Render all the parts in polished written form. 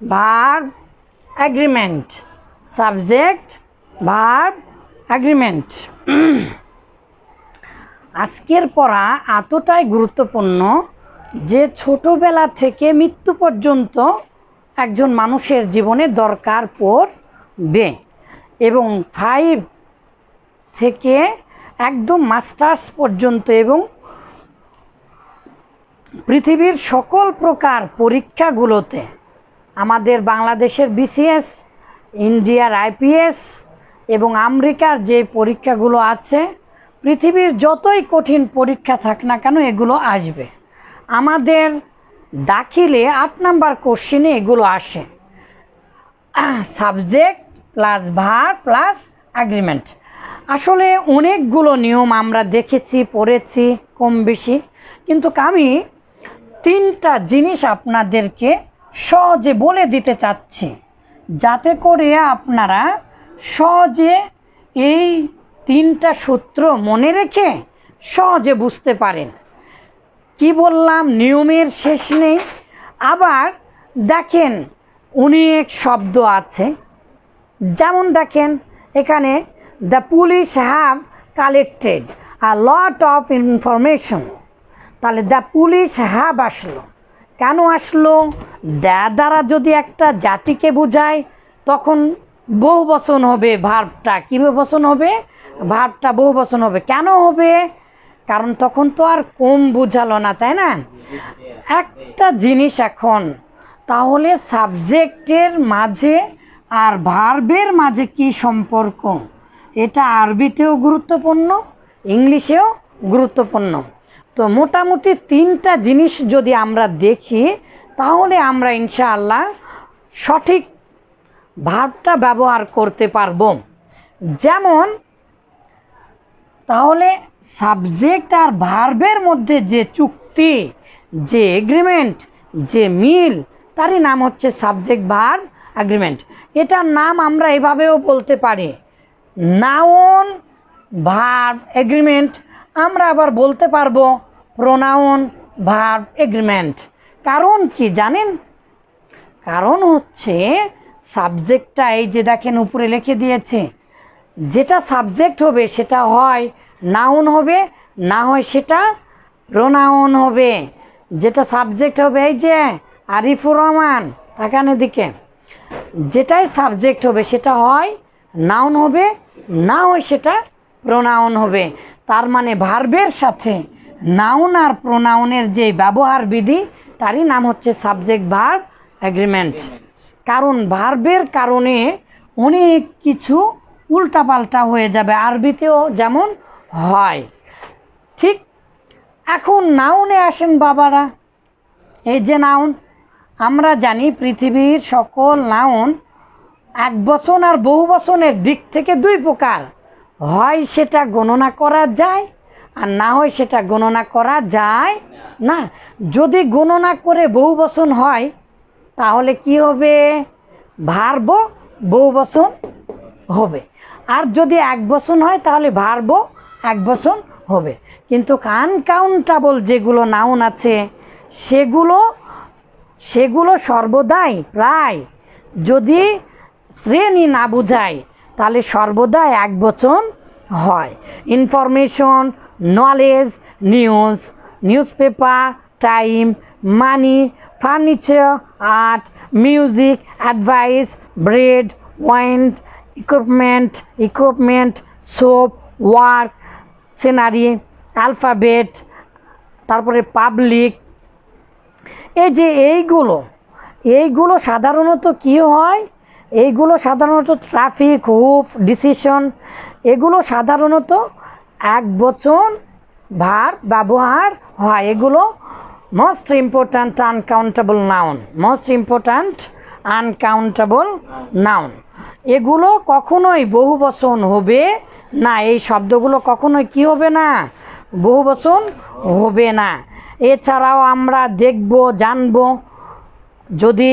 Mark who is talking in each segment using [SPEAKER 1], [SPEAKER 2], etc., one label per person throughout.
[SPEAKER 1] Verb agreement, subject verb agreement. আজকের পড়া এতটাই গুরুত্বপূর্ণ যে ছোটবেলা থেকে মৃত্যু পর্যন্ত একজন মানুষের জীবনে দরকার পড়বে, এবং 5 থেকে একদম মাস্টার্স পর্যন্ত এবং পৃথিবীর সকল প্রকার পরীক্ষাগুলোতে আমাদের বাংলাদেশের বিসিএস, ইন্ডিয়ার আইপিএস এবং আমেরিকার যে পরীক্ষাগুলো আছে, পৃথিবীর যতই কঠিন পরীক্ষা থাক না কেন এগুলো আসবে। আমাদের দাখিলে 8 নাম্বার কোশ্চেনে এগুলো আসে, subject plus verb plus agreement. আসলে অনেকগুলো নিয়ম আমরা দেখেছি, পড়েছি কম বেশি, কিন্তু আমি 3টা জিনিস আপনাদেরকে সহজে বলে দিতে চাচ্ছি, যাতে করে আপনারা সহজে এই 3টা সূত্র মনে রেখে সহজে বুঝতে পারেন। কি বললাম, নিয়মের শেষ নেই। আবার দেখেন অনেক শব্দ আছে, যেমন দেখেন এখানে the police have collected a lot of information. তাহলে দ্য পুলিশ হ্যাভ আসলো, কেন আসলো? দ্বারা যদি একটা জাতিকে বোঝায় তখন বহুবচন হবে, ভার্বটা কী বহুবচন হবে? ভার্বটা বহুবচন হবে। কেন হবে? কারণ তখন তো আর কম বোঝালো না, তাই না? একটা জিনিস এখন, তাহলে সাবজেক্টের মাঝে আর ভার্বের মাঝে কি সম্পর্ক, এটা আরবিতেও গুরুত্বপূর্ণ, ইংলিশেও গুরুত্বপূর্ণ। তো মোটামুটি 3টা জিনিস যদি আমরা দেখি তাহলে আমরা ইনশাআল্লাহ সঠিক ভার্বটা ব্যবহার করতে পারবো। যেমন তাহলে সাবজেক্ট আর ভার্বের মধ্যে যে চুক্তি, যে এগ্রিমেন্ট, যে মিল, তারই নাম হচ্ছে সাবজেক্ট ভার্ব এগ্রিমেন্ট। এটার নাম আমরা এভাবেও বলতে পারি, নাউন ভার্ব এগ্রিমেন্ট। আমরা আবার বলতে পারবো প্রোনাউন ভার্ব এগ্রিমেন্ট। কারণ কি জানেন? কারণ হচ্ছে সাবজেক্টটা এই যে দেখেন উপরে লিখে দিয়েছে, যেটা সাবজেক্ট হবে সেটা হয় নাউন হবে, না হয় সেটা প্রোনাউন হবে। যেটা সাবজেক্ট হবে এই যে আরিফুর রহমান তাকান দিকে, যেটাই সাবজেক্ট হবে সেটা হয় নাউন হবে, না হয় সেটা প্রোনাউন হবে। তার মানে ভার্বের সাথে নাউন আর প্রোনাউনের যে ব্যবহার বিধি, তারই নাম হচ্ছে সাবজেক্ট ভার্ব এগ্রিমেন্ট। কারণ ভার্বের কারণে অনেক কিছু উল্টাপাল্টা হয়ে যাবে, আরবিতেও যেমন হয়। ঠিক এখন নাউনে আসেন বাবারা। এই যে নাউন, আমরা জানি পৃথিবীর সকল নাউন একবচন আর বহুবচনের দিক থেকে 2 প্রকার, হয় সেটা গণনা করা যায় আর না হয় সেটা গণনা করা যায় না। যদি গণনা করে বহুবচন হয় তাহলে কি হবে? ভার্ব বহুবচন হবে। আর যদি একবচন হয় তাহলে ভার্ব একবচন হবে। কিন্তু আনকাউন্টেবল যেগুলো নাউন আছে সেগুলো সর্বদাই প্রায়, যদি শ্রেণী না বোঝায় তাহলে সর্বদাই একবচন হয়। Information, knowledge, news, newspaper, time, money, furniture, art, music, advice, bread, wine, equipment, soap, work, scenery, alphabet, তারপরে পাবলিক। এই যে এইগুলো সাধারণত কি হয়? এইগুলো সাধারণত ট্রাফিক, হুফ, ডিসিশন, এগুলো সাধারণত একবচন ভার্ব ব্যবহার হয়। এগুলো most important uncountable noun, most important uncountable noun. এগুলো কখনোই বহুবচন হবে না, এই শব্দগুলো কখনোই কি হবে না? বহুবচন হবে না। এছাড়াও আমরা দেখব, জানব, যদি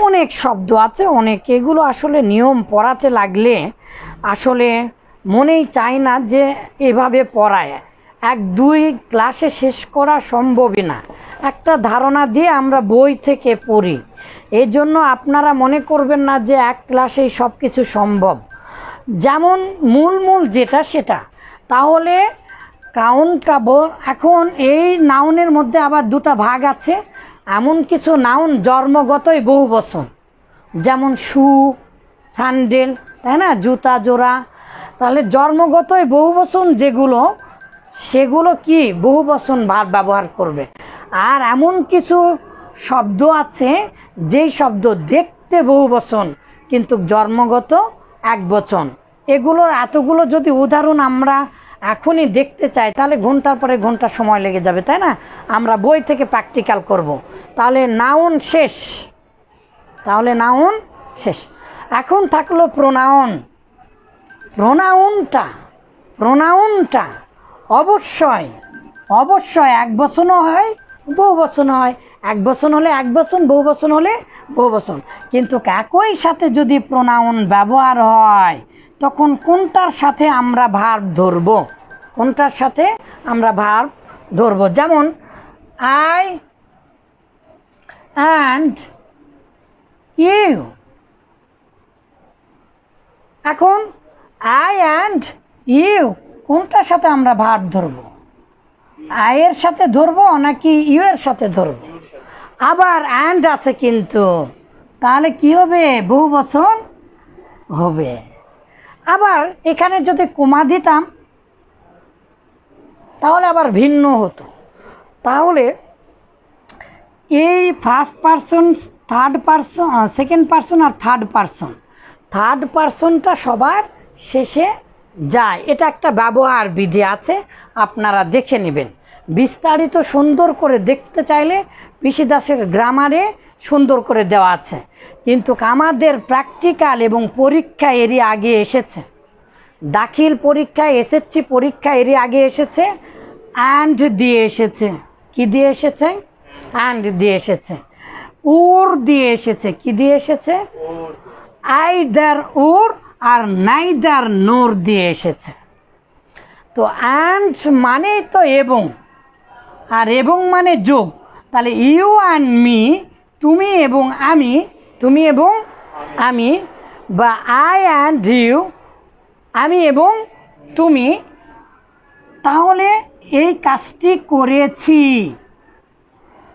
[SPEAKER 1] অনেক শব্দ আছে, অনেক, এগুলো আসলে নিয়ম পড়াতে লাগলে আসলে মনেই চায় না যে এভাবে পড়ায়। এক দুই ক্লাসে শেষ করা সম্ভবই না, একটা ধারণা দিয়ে আমরা বই থেকে পড়ি। এই জন্য আপনারা মনে করবেন না যে এক ক্লাসেই সব কিছু সম্ভব। যেমন মূল যেটা সেটা, তাহলে কাউন্টেবল। এখন এই নাউনের মধ্যে আবার দুটো ভাগ আছে। এমন কিছু নাউন জন্মগতই বহু বচন, যেমন শু, স্যান্ডেল, তাই না, জুতা জোড়া। তাহলে জন্মগতই বহু বচন যেগুলো, সেগুলো কি বহু বচন ভার্ব ব্যবহার করবে। আর এমন কিছু শব্দ আছে যেই শব্দ দেখতে বহু বচন কিন্তু জন্মগত এক বচন। এতগুলো যদি উদাহরণ আমরা এখনই দেখতে চাই তাহলে ঘন্টার পরে ঘন্টা সময় লেগে যাবে, তাই না। আমরা বই থেকে প্র্যাকটিক্যাল করব। তাহলে নাউন শেষ, এখন থাকলো প্রোনাউন। প্রোনাউনটা অবশ্যই এক বচনও হয়, বহু বচনও হয়। এক বচন হলে এক বচন, বহু বচন হলে বহু বচন। কিন্তু একই সাথে যদি প্রোনাউন ব্যবহার হয় তখন কোনটার সাথে আমরা ভার্ব ধরবো, যেমন আই অ্যান্ড ইউ। এখন আই অ্যান্ড ইউ কোনটার সাথে আমরা ভার্ব ধরবো? আই এর সাথে ধরবো নাকি ইউ এর সাথে ধরবো? আবার অ্যান্ড আছে কিন্তু, তাহলে কি হবে? বহু বচন হবে। আবার এখানে যদি কমা দিতাম তাহলে আবার ভিন্ন হতো। তাহলে এই first person, third person, second person আর থার্ড পারসনটা সবার শেষে যায়। এটা একটা ব্যবহার বিধি আছে, আপনারা দেখে নেবেন। বিস্তারিত সুন্দর করে দেখতে চাইলে পিসি দাসের গ্রামারে সুন্দর করে দেওয়া আছে। কিন্তু আমাদের প্র্যাকটিক্যাল এবং পরীক্ষা এরই আগে এসেছে, দাখিল পরীক্ষায়, এসএসসি পরীক্ষা এরই আগে এসেছে অ্যান্ড দিয়ে এসেছে। কি দিয়ে এসেছে? অ্যান্ড দিয়ে এসেছে। ওর দিয়ে এসেছে। কি দিয়ে এসেছে? আইদার ওর আর নাইদার নোর দিয়ে এসেছে। তো অ্যান্ড মানে তো এবং, আর এবং মানে যোগ। তাহলে ইউ অ্যান্ড মি, তুমি এবং আমি, বা আই অ্যান্ড ইউ, আমি এবং তুমি। তাহলে এই কাজটি করেছি,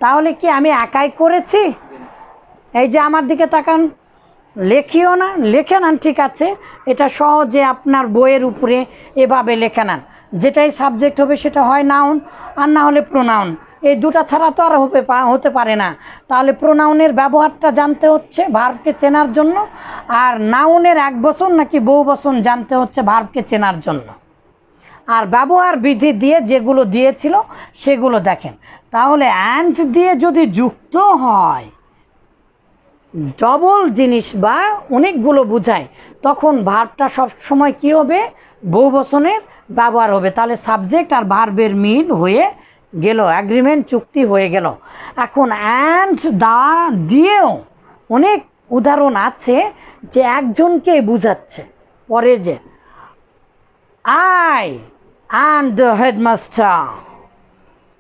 [SPEAKER 1] তাহলে কি আমি একাই করেছি? এই যে আমার দিকে তাকান, লেখিও না, লেখে নেন, ঠিক আছে। এটা সহজে আপনার বইয়ের উপরে এভাবে লেখে নেন। যেটাই সাবজেক্ট হবে সেটা হয় নাউন আর না হলে প্রোনাউন। এই দুটা ছাড়া তো আর হতে পারে না। তাহলে প্রোনাউনের ব্যবহারটা জানতে হচ্ছে ভার্বকে চেনার জন্য, আর নাউনের এক বচন নাকি বহু বচন জানতে হচ্ছে ভার্বকে চেনার জন্য। আর ব্যবহার বিধি দিয়ে যেগুলো দিয়েছিল সেগুলো দেখেন। তাহলে অ্যান্ড দিয়ে যদি যুক্ত হয়, ডবল জিনিস বা অনেকগুলো বোঝায়, তখন ভার্বটা সবসময় কী হবে? বহু বচনের ব্যবহার হবে। তাহলে সাবজেক্ট আর ভার্বের মিল হয়ে গেল, অ্যাগ্রিমেন্ট, চুক্তি হয়ে গেল। এখন অ্যান্ড দা দিয়েও অনেক উদাহরণ আছে যে একজনকে বোঝাচ্ছে। পরে যে আই অ্যান্ড দ্য হেডমাস্টার,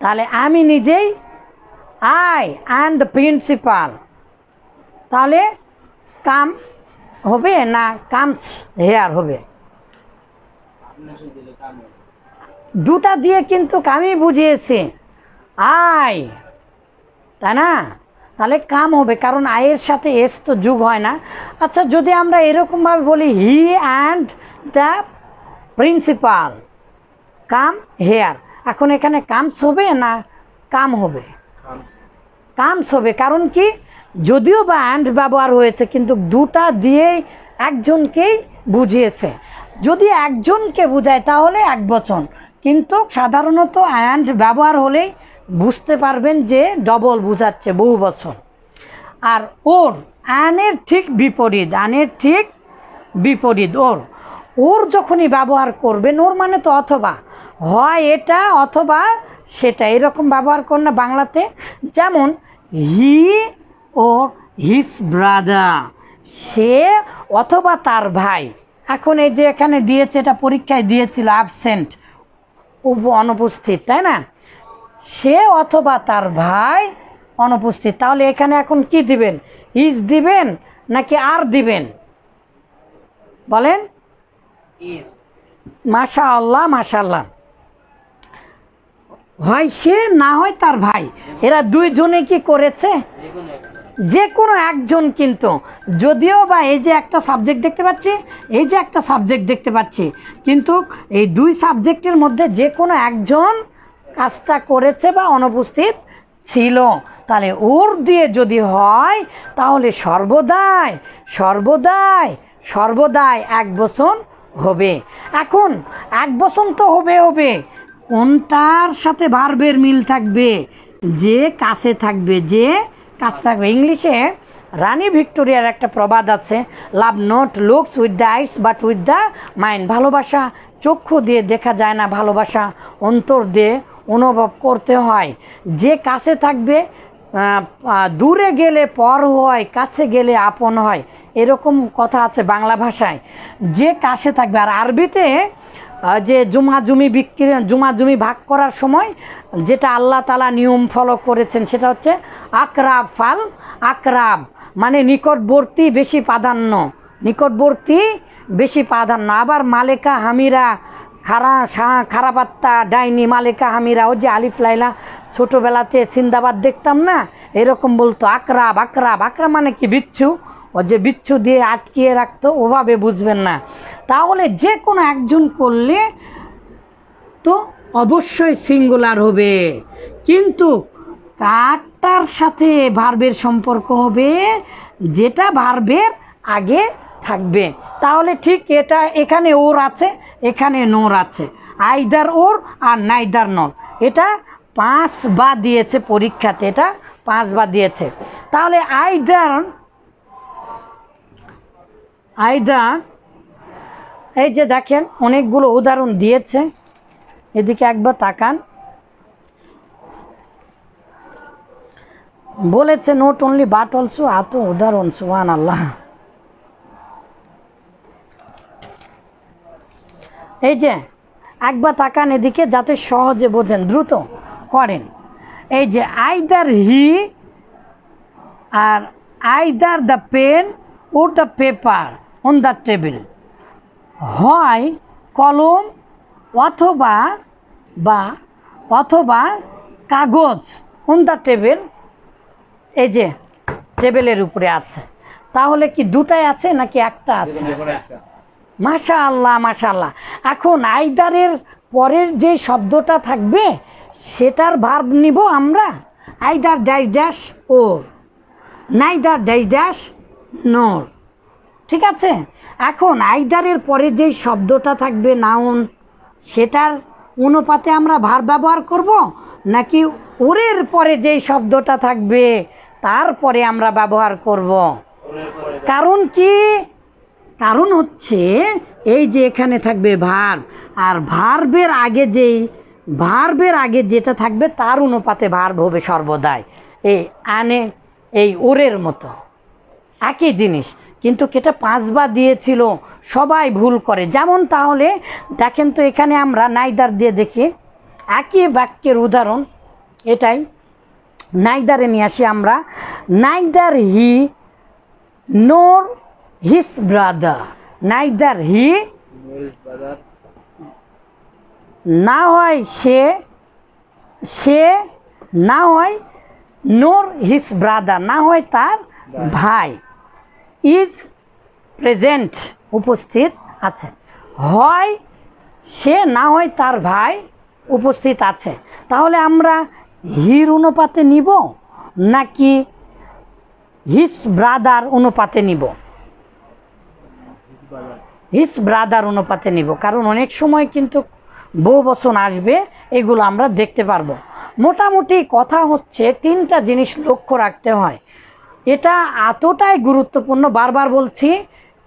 [SPEAKER 1] তাহলে আমি নিজেই, আই অ্যান্ড দ্য প্রিন্সিপাল। তাহলে কাম হবে না কামস হেয়ার হবে? দুটা দিয়ে কিন্তু আমি বুঝিয়েছি আই, তাই না। তাহলে কাম হবে, কারণ আয়ের সাথে এস তো যোগ হয় না। আচ্ছা, যদি আমরা এরকমভাবে বলি he and the principal come here, এখন এখানে কামস হবে না কাম হবে? কামস হবে। কারণ কি? যদিও বা অ্যান্ড ব্যবহার হয়েছে কিন্তু দুটা দিয়েই একজনকেই বুঝিয়েছে। যদি একজনকে বোঝায় তাহলে এক বচন, কিন্তু সাধারণত অ্যান্ড ব্যবহার হলেই বুঝতে পারবেন যে ডবল বোঝাচ্ছে, বহু বচন। আর ওর, অ্যানের ঠিক বিপরীত, ওর যখনই ব্যবহার করবেন, ওর মানে তো অথবা, হয় এটা অথবা সেটা, এরকম ব্যবহার করেন না বাংলাতে। যেমন হি ও হিজ ব্রাদার, সে অথবা তার ভাই। এখন এই যে এখানে দিয়েছে, এটা পরীক্ষায় দিয়েছিল, অ্যাবসেন্ট, অনুপস্থিত, তাই না? সে অথবা তার ভাই অনুপস্থিত। তাহলে এখানে এখন কি দিবেন? ইজ দিবেন নাকি আর দিবেন বলেন? মাশাআল্লাহ মাশাআল্লাহ। হয় সে না হয় তার ভাই, এরা দুইজনে কি করেছে? যে কোনো একজন। কিন্তু যদিও বা এই যে একটা সাবজেক্ট দেখতে পাচ্ছি, এই যে একটা সাবজেক্ট দেখতে পাচ্ছি, কিন্তু এই দুই সাবজেক্টের মধ্যে যে কোনো একজন কাজটা করেছে বা অনুপস্থিত ছিল। তাহলে ওর দিয়ে যদি হয় তাহলে সর্বদাই সর্বদাই সর্বদাই এক বচন হবে। এখন এক বচন তো হবে, কোনটার সাথে ভার্বের মিল থাকবে? যে কাছে থাকবে, যে কাছে থাকবে। ইংলিশে রানী ভিক্টোরিয়ার একটা প্রবাদ আছে, love not looks with the eyes but with the mind. ভালোবাসা চক্ষু দিয়ে দেখা যায় না, ভালোবাসা অন্তর দিয়ে অনুভব করতে হয়। যে কাছে থাকবে, দূরে গেলে পর হয়, কাছে গেলে আপন হয়, এরকম কথা আছে বাংলা ভাষায়। যে কাছে থাকবে। আর আরবিতে যে জুমাজুমি ভাগ করার সময় যেটা আল্লাহ তাআলা নিয়ম ফলো করেছেন সেটা হচ্ছে আকরাব ফাল আকরাব, মানে নিকটবর্তী বেশি প্রাধান্য, নিকটবর্তী বেশি প্রাধান্য। আবার মালেকা হামিরা, খারাপাত্তা ডাইনি মালেকা হামিরা, ও যে আলিফ লাইলা ছোটোবেলাতে সিন্দাবাদ দেখতাম না, এরকম বলতো আকরাব আকরাব। আকরাব মানে কি? বিচ্ছু। ও যে বিচ্ছু দিয়ে আটকিয়ে রাখতো, ওভাবে বুঝবেন না। তাহলে যে কোনো একজন করলে তো অবশ্যই সিঙ্গুলার হবে, কিন্তু কারটার সাথে ভার্বের সম্পর্ক হবে যেটা ভার্বের আগে থাকবে। তাহলে ঠিক এটা এখানে ওর আছে, এখানে নোর আছে, আইদার ওর আর নাইদার নর। এটা 5 বা দিয়েছে পরীক্ষাতে, এটা 5 বা দিয়েছে। তাহলে আইদার এই যে দেখেন অনেকগুলো উদাহরণ দিয়েছে, এদিকে একবার তাকান। বলেছে নট অনলি বাট অলসো, এত উদাহরণ, সুবহানাল্লাহ। এই যে একবার তাকান এদিকে, যাতে সহজে বোঝেন, দ্রুত করেন। এই যে either he or either the pen or the paper on the table, হয় কলম অথবা কাগজ অন দ্য টেবিল, এই যে টেবিলের উপরে আছে। তাহলে কি দুটাই আছে নাকি একটা আছে? মাশাআল্লাহ মাশাআল্লাহ। এখন আইদারের পরের যে শব্দটা থাকবে সেটার ভার্ব নিব আমরা, আইদার ড্যাশ ড্যাশ ওর, নাইদার ড্যাশ ড্যাশ নোর। ঠিক আছে? এখন আইদারের পরে যেই শব্দটা থাকবে নাউন, সেটার অনুপাতে আমরা ভার্ব ব্যবহার করব, নাকি ওরের পরে যেই শব্দটা থাকবে তারপরে আমরা ব্যবহার করব? কারণ কি? কারণ হচ্ছে এই যে এখানে থাকবে ভার্ব, আর ভার্বের আগে যেটা থাকবে তার অনুপাতে ভার্ব হবে সর্বদাই। এই আনে এই ওরের মতো একই জিনিস, কিন্তু কেটা 5 বা দিয়েছিল, সবাই ভুল করে। যেমন তাহলে দেখেন তো, এখানে আমরা নাইদার দিয়ে দেখি, একই বাক্যের উদাহরণ এটাই। নাইদারে নিয়ে আসি আমরা, neither he nor his brother, neither he না হয় সে না হয় নোর হিজ ব্রাদার না হয় তার ভাই, ইজ প্রেজেন্ট উপস্থিত আছে, হয় সে না হয় তার ভাই উপস্থিত আছে। তাহলে আমরা হির অনুপাতে নিব নাকি হিজ ব্রাদার অনুপাতে নিব? হিজ ব্রাদার অনুপাতে নিব, কারণ অনেক সময় কিন্তু বহু বচন আসবে, এগুলো আমরা দেখতে পারবো। মোটামুটি কথা হচ্ছে 3টা জিনিস লক্ষ্য রাখতে হয়। এটা এতটাই গুরুত্বপূর্ণ, বারবার বলছি,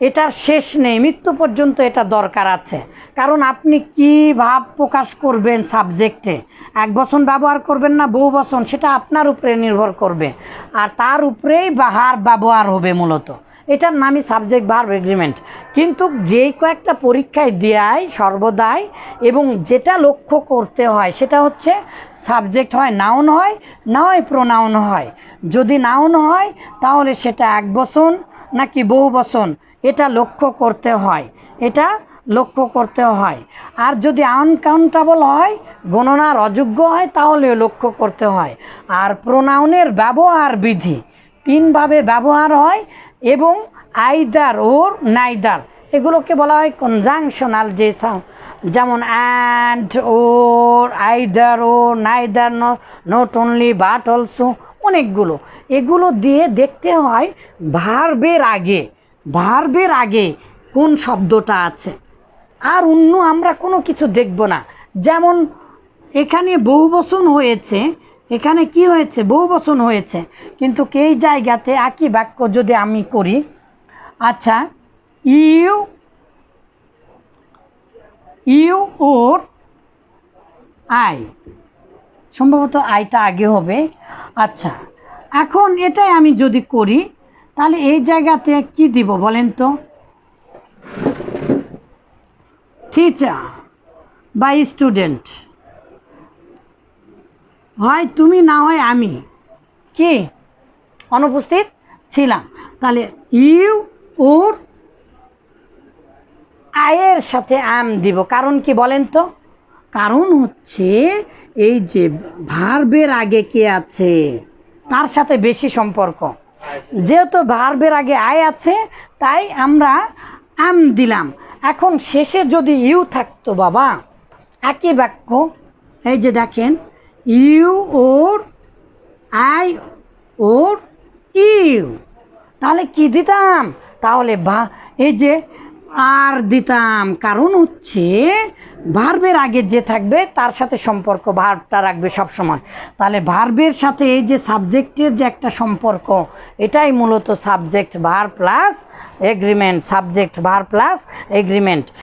[SPEAKER 1] এটার শেষ নেই, মৃত্যু পর্যন্ত এটা দরকার আছে। কারণ আপনি কি ভাব প্রকাশ করবেন সাবজেক্টে, এক বচন ব্যবহার করবেন না বহু বচন, সেটা আপনার উপরে নির্ভর করবে, আর তার উপরেই ভার্ব ব্যবহার হবে মূলত। এটার নামই সাবজেক্ট ভার্ব এগ্রিমেন্ট। কিন্তু যেই কয়েকটা পরীক্ষায় দেয় সর্বদাই এবং যেটা লক্ষ্য করতে হয় সেটা হচ্ছে সাবজেক্ট হয় নাউন হয়, না হয় প্রোনাউন হয়। যদি নাউন হয় তাহলে সেটা একবচন নাকি বহুবচন এটা লক্ষ্য করতে হয়, এটা লক্ষ্য করতে হয়। আর যদি আনকাউন্টেবল হয়, গণনার অযোগ্য হয়, তাহলেও লক্ষ্য করতে হয়। আর প্রোনাউনের ব্যবহার বিধি তিনভাবে ব্যবহার হয় এবং আইদার ওর নাইদার এগুলোকে বলা হয় কনজাংশনাল, যে যেমন and or, either or, neither, not only but also, অনেকগুলো। এগুলো দিয়ে দেখতে হয় ভার্বের আগে কোন শব্দটা আছে। আর অন্য আমরা কোনো কিছু দেখব না। যেমন এখানে বহুবচন হয়েছে, এখানে কি হয়েছে বহুবচন হয়েছে, কিন্তু এই জায়গাতে একই বাক্য যদি আমি করি, আচ্ছা ইউ ওর আই, সম্ভবত আইটা আগে হবে। আচ্ছা এখন এটাই আমি যদি করি তাহলে এই জায়গাতে কি দিব বলেন তো? টিচার বা স্টুডেন্ট, হয় তুমি না হয় আমি কি অনুপস্থিত ছিলাম। তাহলে ইউ ওর আয়ের সাথে আম দিব, কারণ কি বলেন তো? কারণ হচ্ছে এই যে ভার্বের আগে কে আছে তার সাথে বেশি সম্পর্ক। যেহেতু ভার্বের আগে আয় আছে তাই আমরা আম দিলাম। এখন শেষে যদি ইউ থাকতো বাবা, একই বাক্য, এই যে দেখেন you or I or you, তাহলে কি দিতাম? তাহলে এই যে আর দিতাম, কারণ হচ্ছে ভার্বের আগে যে থাকবে তার সাথে সম্পর্ক ভার্বটা রাখবে সবসময়। তাহলে ভার্বের সাথে এই যে সাবজেক্টের যে একটা সম্পর্ক, এটাই মূলত subject verb plus agreement, subject verb plus agreement.